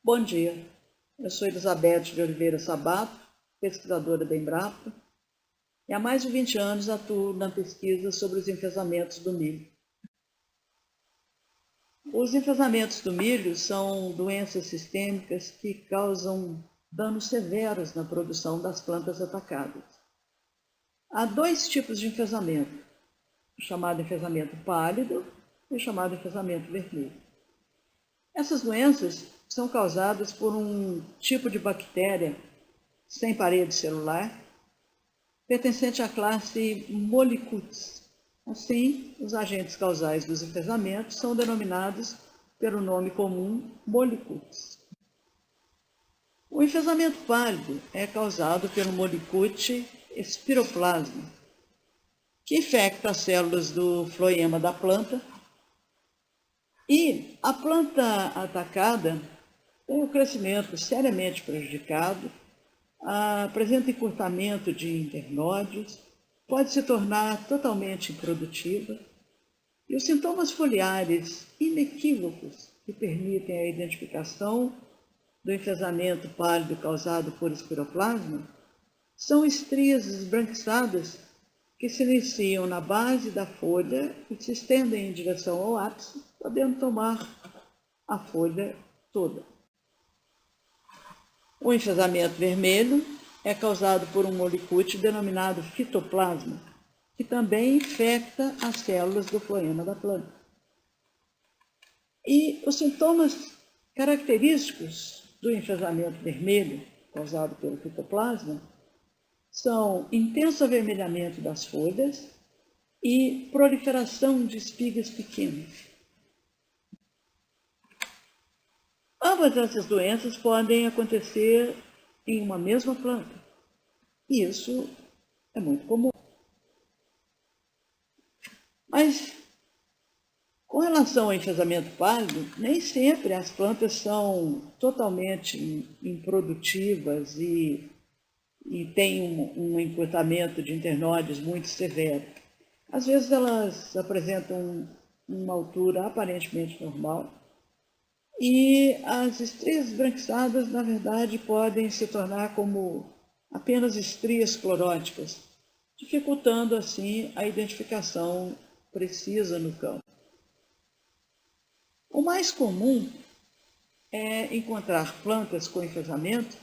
Bom dia, eu sou Elizabeth de Oliveira Sabato, pesquisadora da Embrapa, e há mais de 20 anos atuo na pesquisa sobre os enfesamentos do milho. Os enfesamentos do milho são doenças sistêmicas que causam danos severos na produção das plantas atacadas. Há dois tipos de enfesamento, o chamado enfesamento pálido e o chamado enfesamento vermelho. Essas doenças são causadas por um tipo de bactéria sem parede celular, pertencente à classe Mollicutis. Assim, os agentes causais dos enfesamentos são denominados pelo nome comum Mollicutis. O enfesamento pálido é causado pelo Mollicute spiroplasma, que infecta as células do floema da planta, e a planta atacada tem o crescimento seriamente prejudicado, apresenta encurtamento de internódios, pode se tornar totalmente improdutiva, e os sintomas foliares inequívocos que permitem a identificação do enfesamento pálido causado por espiroplasma são estrias esbranquiçadas que se iniciam na base da folha e se estendem em direção ao ápice, podendo tomar a folha toda. O enfesamento vermelho é causado por um molicute denominado fitoplasma, que também infecta as células do floema da planta. E os sintomas característicos do enfesamento vermelho, causado pelo fitoplasma, são intenso avermelhamento das folhas e proliferação de espigas pequenas. Ambas essas doenças podem acontecer em uma mesma planta, e isso é muito comum. Mas, com relação ao enfesamento pálido, nem sempre as plantas são totalmente improdutivas e têm um encurtamento de internódios muito severo. Às vezes elas apresentam uma altura aparentemente normal, e as estrias esbranquiçadas, na verdade, podem se tornar como apenas estrias cloróticas, dificultando, assim, a identificação precisa no campo. O mais comum é encontrar plantas com enfesamento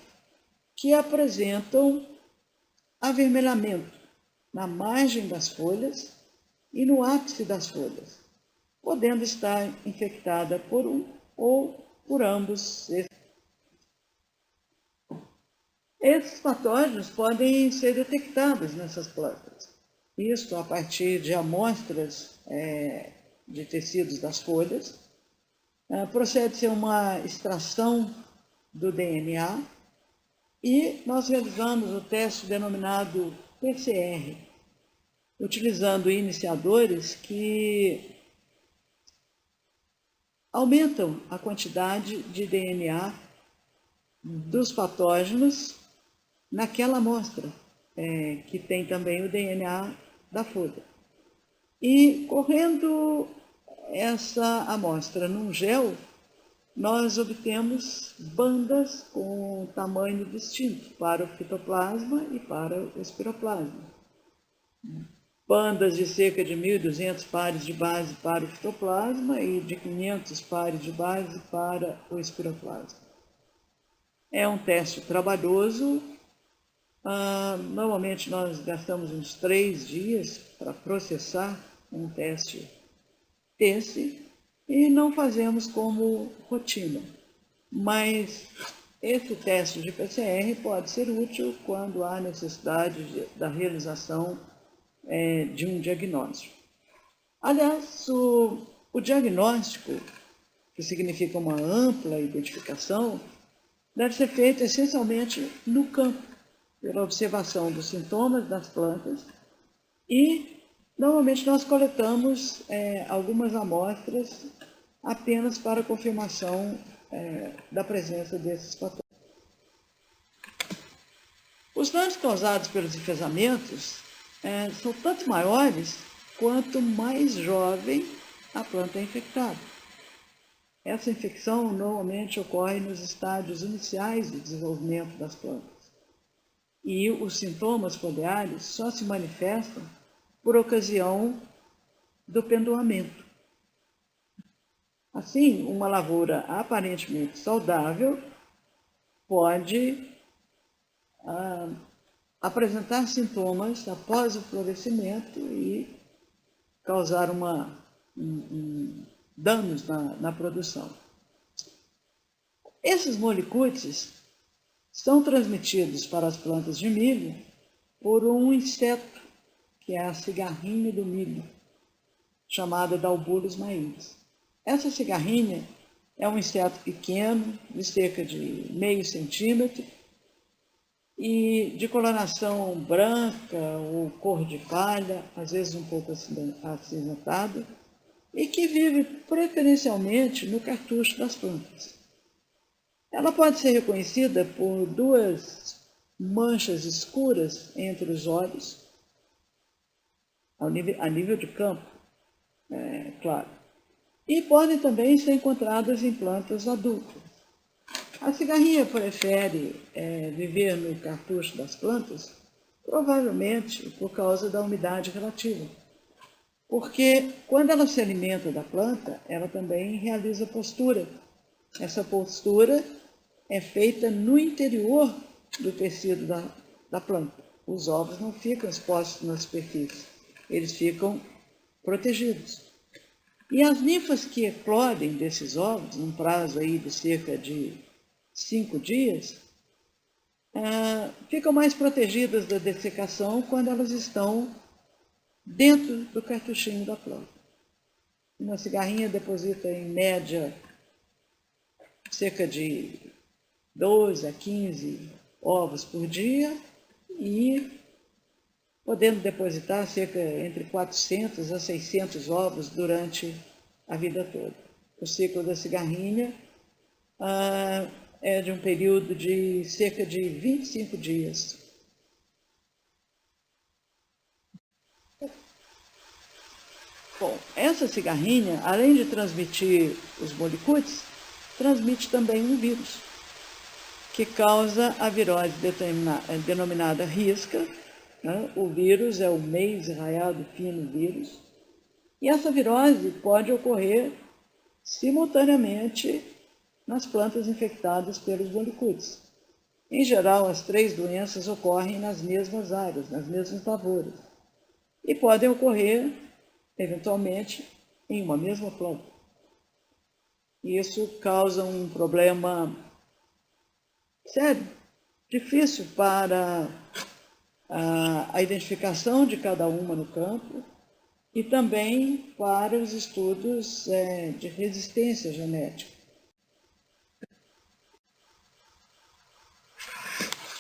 que apresentam avermelhamento na margem das folhas e no ápice das folhas, podendo estar infectada por um ou por ambos. Esses patógenos podem ser detectados nessas plantas. Isso a partir de amostras de tecidos das folhas. Procede-se a uma extração do DNA e nós realizamos o teste denominado PCR, utilizando iniciadores que aumentam a quantidade de DNA dos patógenos naquela amostra, que tem também o DNA da folha. E correndo essa amostra num gel, nós obtemos bandas com tamanho distinto para o fitoplasma e para o espiroplasma. Bandas de cerca de 1.200 pares de base para o fitoplasma e de 500 pares de base para o espiroplasma. É um teste trabalhoso. Normalmente nós gastamos uns 3 dias para processar um teste desse e não fazemos como rotina. Mas esse teste de PCR pode ser útil quando há necessidade da realização de um diagnóstico. Aliás, o diagnóstico, que significa uma ampla identificação, deve ser feito essencialmente no campo, pela observação dos sintomas das plantas, e normalmente nós coletamos algumas amostras apenas para confirmação da presença desses patógenos. Os danos causados pelos enfesamentos são tanto maiores quanto mais jovem a planta é infectada. Essa infecção normalmente ocorre nos estádios iniciais do desenvolvimento das plantas. E os sintomas foliares só se manifestam por ocasião do pendoamento. Assim, uma lavoura aparentemente saudável pode apresentar sintomas após o florescimento e causar danos na produção. Esses molicutes são transmitidos para as plantas de milho por um inseto, que é a cigarrinha do milho, chamada Dalbulus mailis. Essa cigarrinha é um inseto pequeno, de cerca de meio centímetro, e de coloração branca ou cor de palha, às vezes um pouco acinzentada, e que vive preferencialmente no cartucho das plantas. Ela pode ser reconhecida por duas manchas escuras entre os olhos, a nível de campo, claro. E podem também ser encontradas em plantas adultas. A cigarrinha prefere viver no cartucho das plantas, provavelmente por causa da umidade relativa. Porque quando ela se alimenta da planta, ela também realiza postura. Essa postura é feita no interior do tecido da planta. Os ovos não ficam expostos na superfície, eles ficam protegidos. E as ninfas que eclodem desses ovos, num prazo aí de cerca de 5 dias, ficam mais protegidas da dessecação quando elas estão dentro do cartuchinho da planta. Uma cigarrinha deposita, em média, cerca de 12 a 15 ovos por dia e podendo depositar cerca entre 400 a 600 ovos durante a vida toda. O ciclo da cigarrinha é de um período de cerca de 25 dias. Bom, essa cigarrinha, além de transmitir os molicutes, transmite também um vírus, que causa a virose denominada risca. O vírus é o maize raiado fino vírus. E essa virose pode ocorrer simultaneamente nas plantas infectadas pelos molicutes. Em geral, as 3 doenças ocorrem nas mesmas áreas, nas mesmas lavouras. E podem ocorrer, eventualmente, em uma mesma planta. Isso causa um problema sério, difícil para a identificação de cada uma no campo e também para os estudos de resistência genética.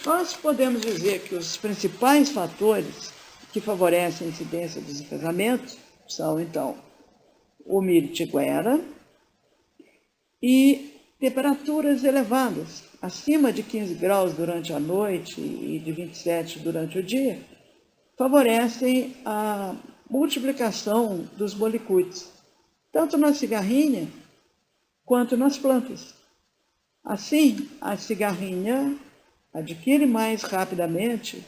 Nós podemos dizer que os principais fatores que favorecem a incidência dos enfesamentos são, então, o milho tiguera e temperaturas elevadas, acima de 15 graus durante a noite e de 27 durante o dia, favorecem a multiplicação dos molicutes, tanto na cigarrinha quanto nas plantas. Assim, a cigarrinha adquire mais rapidamente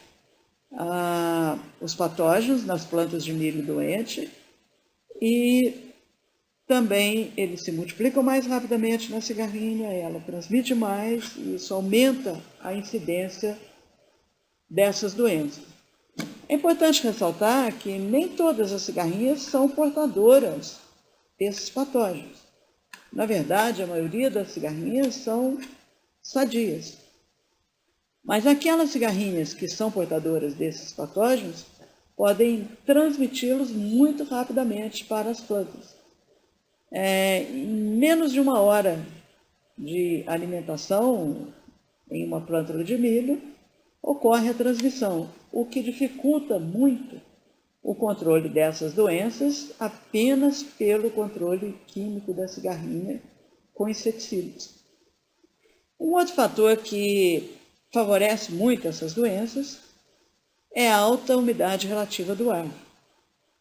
os patógenos nas plantas de milho doente e também eles se multiplicam mais rapidamente na cigarrinha, ela transmite mais e isso aumenta a incidência dessas doenças. É importante ressaltar que nem todas as cigarrinhas são portadoras desses patógenos. Na verdade, a maioria das cigarrinhas são sadias. Mas aquelas cigarrinhas que são portadoras desses patógenos podem transmiti-los muito rapidamente para as plantas. Em menos de 1 hora de alimentação em uma plântula de milho, ocorre a transmissão, o que dificulta muito o controle dessas doenças apenas pelo controle químico da cigarrinha com inseticidas. Um outro fator que favorece muito essas doenças é a alta umidade relativa do ar.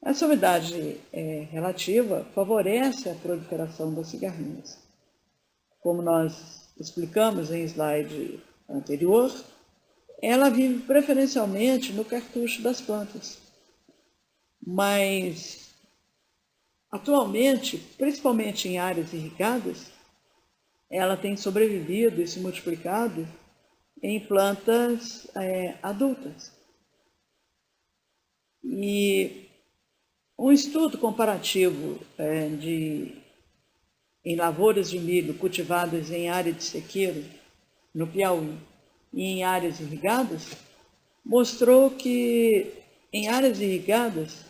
Essa umidade relativa favorece a proliferação das cigarrinhas. como nós explicamos em slide anterior, ela vive preferencialmente no cartucho das plantas. Mas, atualmente, principalmente em áreas irrigadas, ela tem sobrevivido e se multiplicado em plantas adultas. E um estudo comparativo em lavouras de milho cultivadas em área de sequeiro, no Piauí, e em áreas irrigadas, mostrou que em áreas irrigadas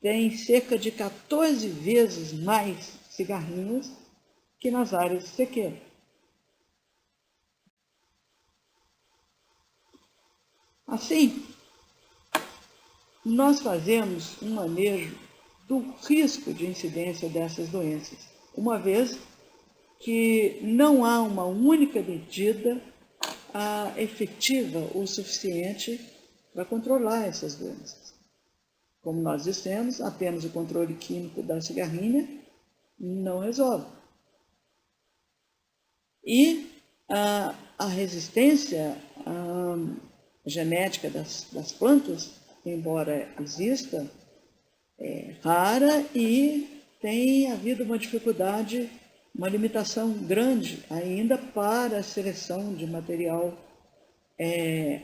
tem cerca de 14 vezes mais cigarrinhas que nas áreas de sequeiro. Assim, nós fazemos um manejo do risco de incidência dessas doenças, uma vez que não há uma única medida efetiva o suficiente para controlar essas doenças. Como nós dissemos, apenas o controle químico da cigarrinha não resolve. E a resistência genética das plantas, embora exista, é rara e tem havido uma dificuldade, uma limitação grande ainda para a seleção de material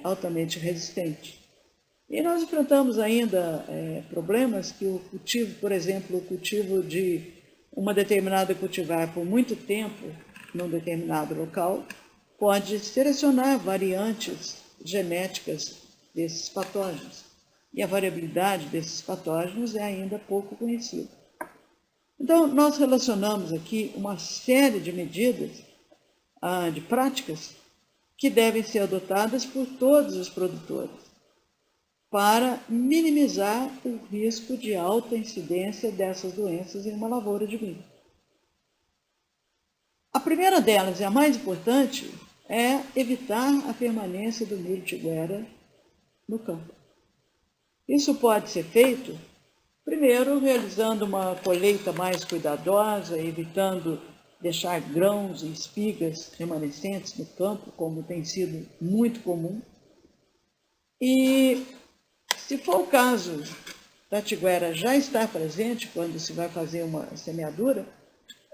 altamente resistente. E nós enfrentamos ainda problemas que o cultivo, por exemplo, o cultivo de uma determinada cultivar por muito tempo num determinado local, pode selecionar variantes genéticas desses patógenos. E a variabilidade desses patógenos é ainda pouco conhecida. Então, nós relacionamos aqui uma série de medidas, de práticas, que devem ser adotadas por todos os produtores para minimizar o risco de alta incidência dessas doenças em uma lavoura de milho. A primeira delas, e a mais importante, é evitar a permanência do milho tiguera no campo. Isso pode ser feito, primeiro, realizando uma colheita mais cuidadosa, evitando deixar grãos e espigas remanescentes no campo, como tem sido muito comum. E, se for o caso da tiguera já estar presente quando se vai fazer uma semeadura,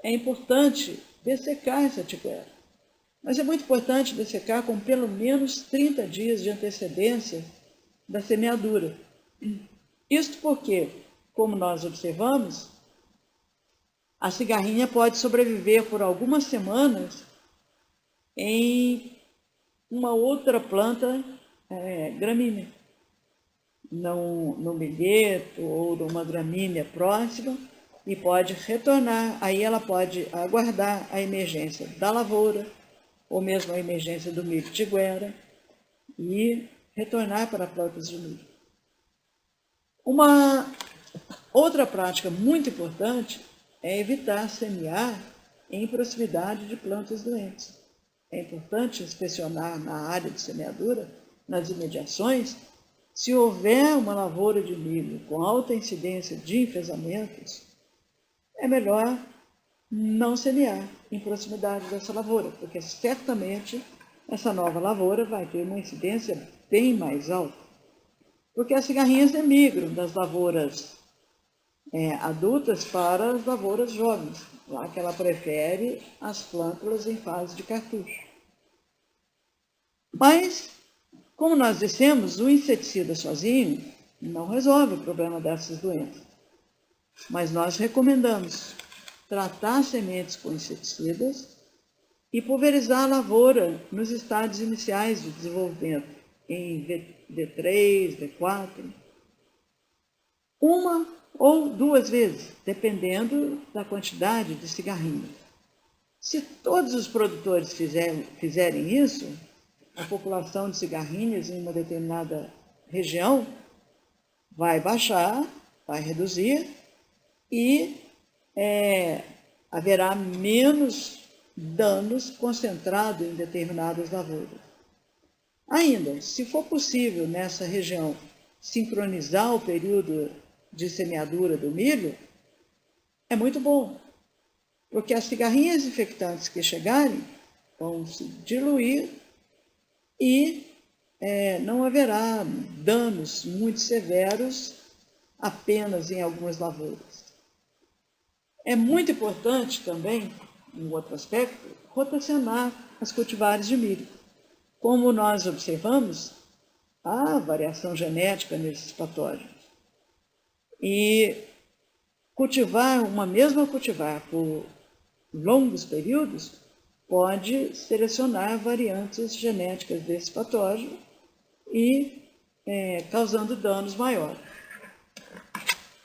é importante dessecar essa tiguera. Mas é muito importante dessecar com pelo menos 30 dias de antecedência da semeadura. Isto porque, como nós observamos, a cigarrinha pode sobreviver por algumas semanas em uma outra planta gramínea, no milheto ou numa gramínea próxima, e pode retornar. Aí ela pode aguardar a emergência da lavoura, ou mesmo a emergência do milho tiguera, e retornar para plantas de milho. Uma outra prática muito importante é evitar semear em proximidade de plantas doentes. É importante inspecionar na área de semeadura, nas imediações, se houver uma lavoura de milho com alta incidência de enfesamentos, é melhor não semear em proximidade dessa lavoura, porque certamente essa nova lavoura vai ter uma incidência bem mais alta. Porque as cigarrinhas migram das lavouras adultas para as lavouras jovens, lá que ela prefere as plântulas em fase de cartucho. Mas, como nós dissemos, o inseticida sozinho não resolve o problema dessas doenças. Mas nós recomendamos tratar sementes com inseticidas e pulverizar a lavoura nos estádios iniciais de desenvolvimento, em V3, V4, uma ou duas vezes, dependendo da quantidade de cigarrinhos. Se todos os produtores fizerem isso, a população de cigarrinhas em uma determinada região vai baixar, vai reduzir e haverá menos danos concentrados em determinadas lavouras. Ainda, se for possível nessa região sincronizar o período de semeadura do milho, é muito bom. porque as cigarrinhas infectantes que chegarem vão se diluir e não haverá danos muito severos apenas em algumas lavouras. É muito importante também, um outro aspecto, rotacionar as cultivares de milho. Como nós observamos, há variação genética nesses patógenos. E cultivar uma mesma cultivar por longos períodos pode selecionar variantes genéticas desse patógeno e causando danos maiores.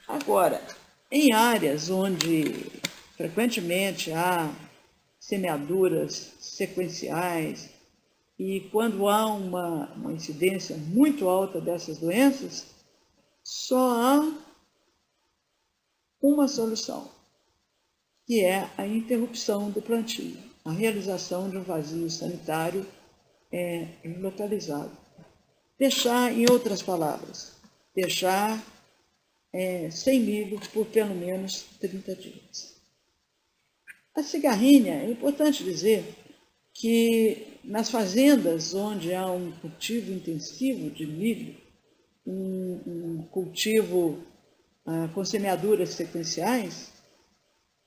Agora, em áreas onde frequentemente há semeaduras sequenciais e quando há uma incidência muito alta dessas doenças, só há uma solução, que é a interrupção do plantio, a realização de um vazio sanitário localizado. Deixar, em outras palavras, deixar sem milho por pelo menos 30 dias. A cigarrinha, é importante dizer que nas fazendas onde há um cultivo intensivo de milho, um cultivo com semeaduras sequenciais,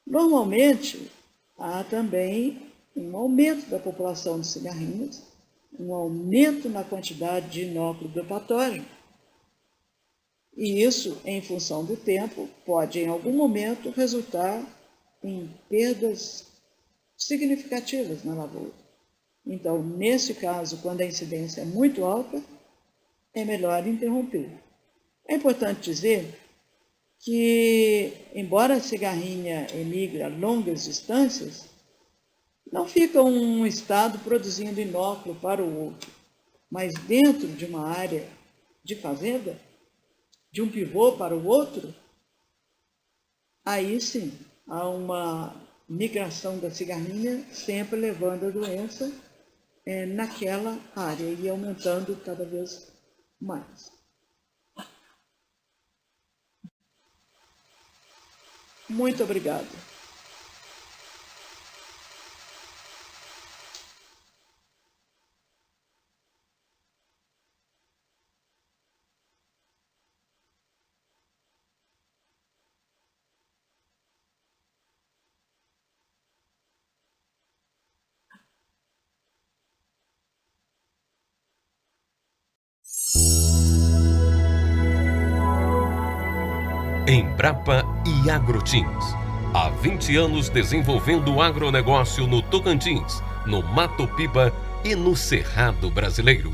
normalmente há também um aumento da população de cigarrinhas, um aumento na quantidade de inóculo do patógeno. E isso, em função do tempo, pode em algum momento resultar em perdas significativas na lavoura. Então, nesse caso, quando a incidência é muito alta, é melhor interromper. É importante dizer que, embora a cigarrinha emigre a longas distâncias, não fica um estado produzindo inóculo para o outro, mas dentro de uma área de fazenda, de um pivô para o outro, aí sim há uma migração da cigarrinha, sempre levando a doença naquela área e aumentando cada vez mais. Muito obrigada. Embrapa e Agrotins. Há 20 anos desenvolvendo o agronegócio no Tocantins, no Mato Piba e no Cerrado Brasileiro.